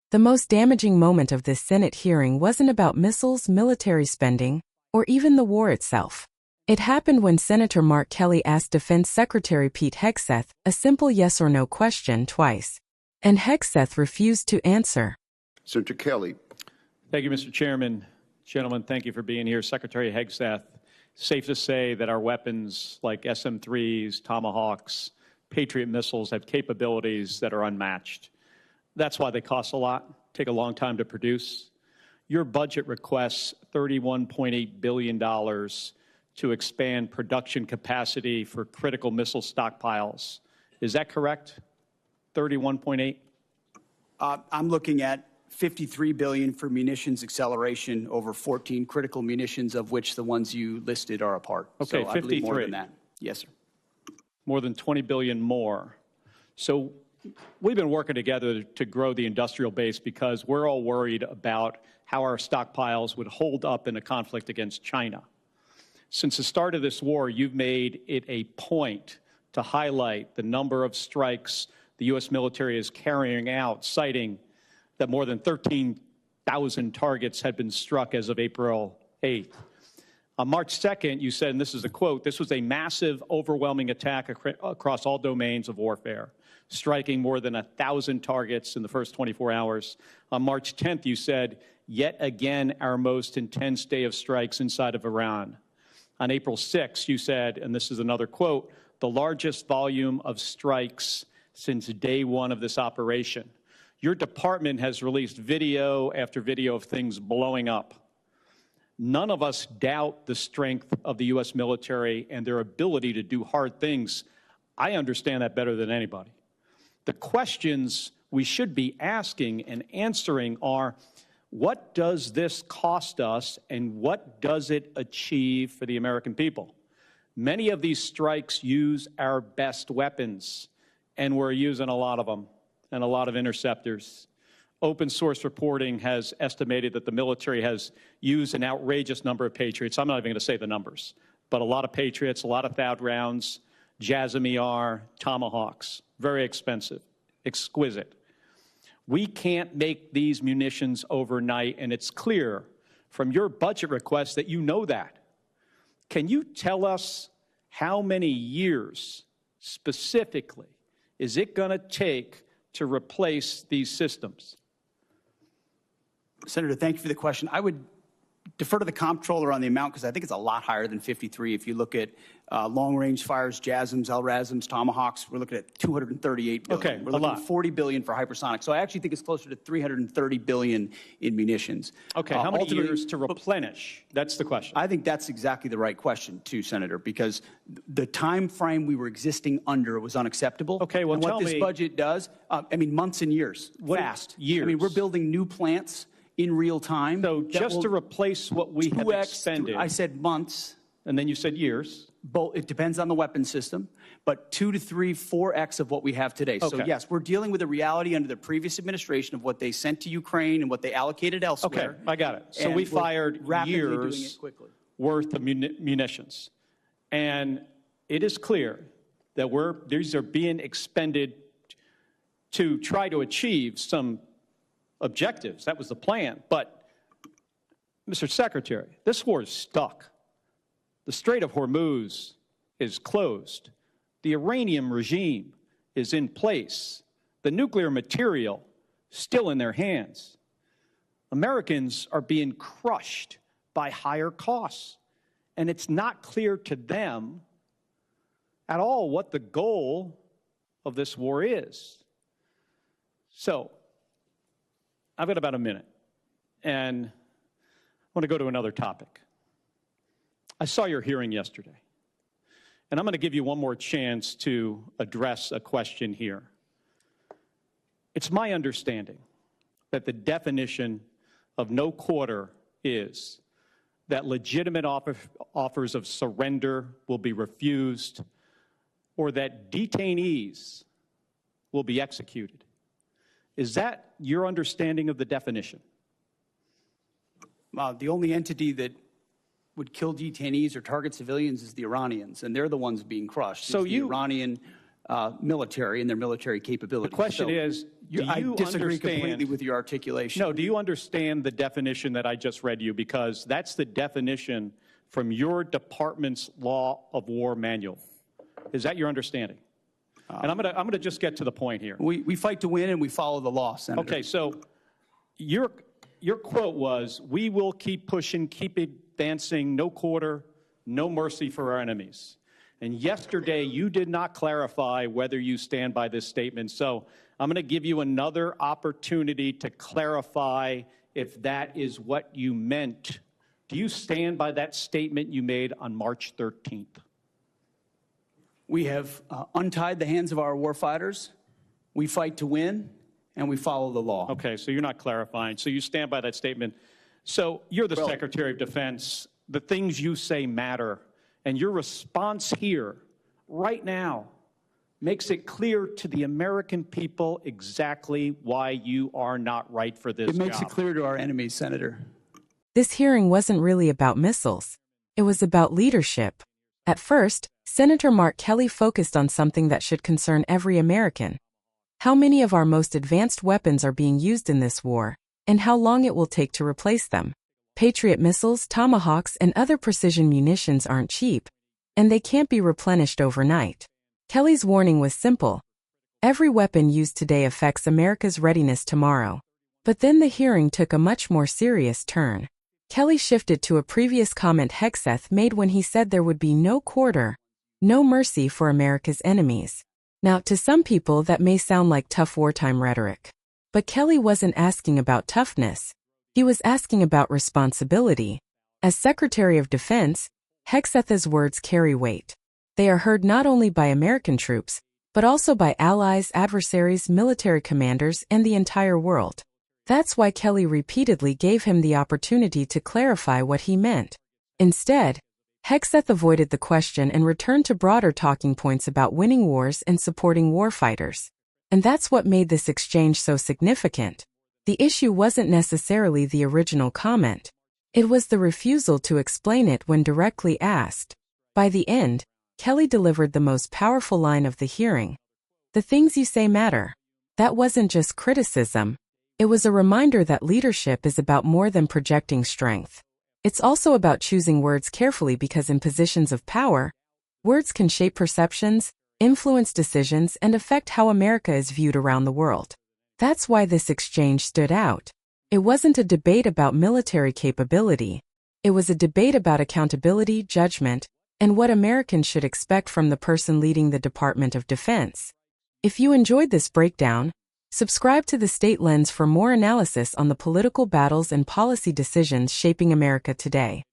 The most damaging moment of this Senate hearing wasn't about missiles, military spending, or even the war itself. It happened when Senator Mark Kelly asked Defense Secretary Pete Hegseth a simple yes or no question twice, and Hegseth refused to answer. Senator Kelly. Thank you, Mr. Chairman. Gentlemen, thank you for being here. Secretary Hegseth, safe to say that our weapons like SM-3s, Tomahawks, Patriot missiles have capabilities that are unmatched. That's why they cost a lot, take a long time to produce. Your budget requests $31.8 billion to expand production capacity for critical missile stockpiles. Is that correct? 31.8? I'm looking at $53 billion for munitions acceleration over 14 critical munitions, of which the ones you listed are a part. Okay, so 53. I believe more than that. Yes, sir. More than 20 billion more. So we've been working together to grow the industrial base because we're all worried about how our stockpiles would hold up in a conflict against China. Since the start of this war, you've made it a point to highlight the number of strikes the U.S. military is carrying out, citing that more than 13,000 targets had been struck as of April 8th. On March 2nd, you said, and this is a quote, "This was a massive, overwhelming attack across all domains of warfare, striking more than 1,000 targets in the first 24 hours. On March 10th, you said, "Yet again, our most intense day of strikes inside of Iran." On April 6th, you said, and this is another quote, "The largest volume of strikes since day one of this operation." Your department has released video after video of things blowing up. None of us doubt the strength of the U.S. military and their ability to do hard things. I understand that better than anybody. The questions we should be asking and answering are, what does this cost us and what does it achieve for the American people? Many of these strikes use our best weapons, and we're using a lot of them and a lot of interceptors. Open source reporting has estimated that the military has used an outrageous number of Patriots. I'm not even going to say the numbers, but a lot of Patriots, a lot of THAAD rounds, JASSM-ER, Tomahawks, very expensive, exquisite. We can't make these munitions overnight, and it's clear from your budget request that you know that. Can you tell us how many years specifically is it going to take to replace these systems? Senator, thank you for the question. I would defer to the comptroller on the amount because I think it's a lot higher than 53. If you look at long-range fires, JASSMs, LRASMs, Tomahawks, we're looking at $238 billion. Okay, we're looking at $40 billion for hypersonic. So I actually think it's closer to $330 billion in munitions. Okay, how many years to replenish? That's the question. I think that's exactly the right question, too, Senator, because the time frame we were existing under was unacceptable. Okay, well, and what this budget does, months and years, fast. Years. I mean, we're building new plants in real time. So just to replace what we have expended. I said months. And then you said years. It depends on the weapon system, but 2 to 3, 4x of what we have today. Okay. So yes, we're dealing with a reality under the previous administration of what they sent to Ukraine and what they allocated elsewhere. Okay, I got it. So we fired years worth of munitions. And it is clear that these are being expended to try to achieve some objectives. That was the plan. But, Mr. Secretary, this war is stuck. The Strait of Hormuz is closed. The Iranian regime is in place. The nuclear material still in their hands. Americans are being crushed by higher costs. And it's not clear to them at all what the goal of this war is. So, I've got about a minute, and I want to go to another topic. I saw your hearing yesterday, and I'm going to give you one more chance to address a question here. It's my understanding that the definition of no quarter is that legitimate offers of surrender will be refused or that detainees will be executed. Is that your understanding of the definition? The only entity that would kill detainees or target civilians is the Iranians, and they're the ones being crushed. So the Iranian military and their military capabilities. The question is, do I you disagree understand, completely with your articulation. No, do you understand the definition that I just read you? Because that's the definition from your department's Law of War manual. Is that your understanding? And I'm gonna just get to the point here. We fight to win and we follow the law, Senator. Okay, so your quote was, "We will keep pushing, keep advancing, no quarter, no mercy for our enemies." And yesterday, you did not clarify whether you stand by this statement. So I'm going to give you another opportunity to clarify if that is what you meant. Do you stand by that statement you made on March 13th? We have untied the hands of our warfighters. We fight to win, and we follow the law. Okay, so you're not clarifying. So you stand by that statement. So you're the Secretary of Defense. The things you say matter. And your response here, right now, makes it clear to the American people exactly why you are not right for this job. It makes it clear to our enemies, Senator. This hearing wasn't really about missiles. It was about leadership. At first, Senator Mark Kelly focused on something that should concern every American. How many of our most advanced weapons are being used in this war, and how long it will take to replace them? Patriot missiles, Tomahawks, and other precision munitions aren't cheap, and they can't be replenished overnight. Kelly's warning was simple. Every weapon used today affects America's readiness tomorrow. But then the hearing took a much more serious turn. Kelly shifted to a previous comment Hegseth made when he said there would be no quarter, no mercy for America's enemies. Now, to some people that may sound like tough wartime rhetoric. But Kelly wasn't asking about toughness. He was asking about responsibility. As Secretary of Defense, Hegseth's words carry weight. They are heard not only by American troops, but also by allies, adversaries, military commanders, and the entire world. That's why Kelly repeatedly gave him the opportunity to clarify what he meant. Instead, Hegseth avoided the question and returned to broader talking points about winning wars and supporting warfighters. And that's what made this exchange so significant. The issue wasn't necessarily the original comment. It was the refusal to explain it when directly asked. By the end, Kelly delivered the most powerful line of the hearing. The things you say matter. That wasn't just criticism. It was a reminder that leadership is about more than projecting strength. It's also about choosing words carefully because in positions of power, words can shape perceptions, influence decisions, and affect how America is viewed around the world. That's why this exchange stood out. It wasn't a debate about military capability. It was a debate about accountability, judgment, and what Americans should expect from the person leading the Department of Defense. If you enjoyed this breakdown, subscribe to the State Lens for more analysis on the political battles and policy decisions shaping America today.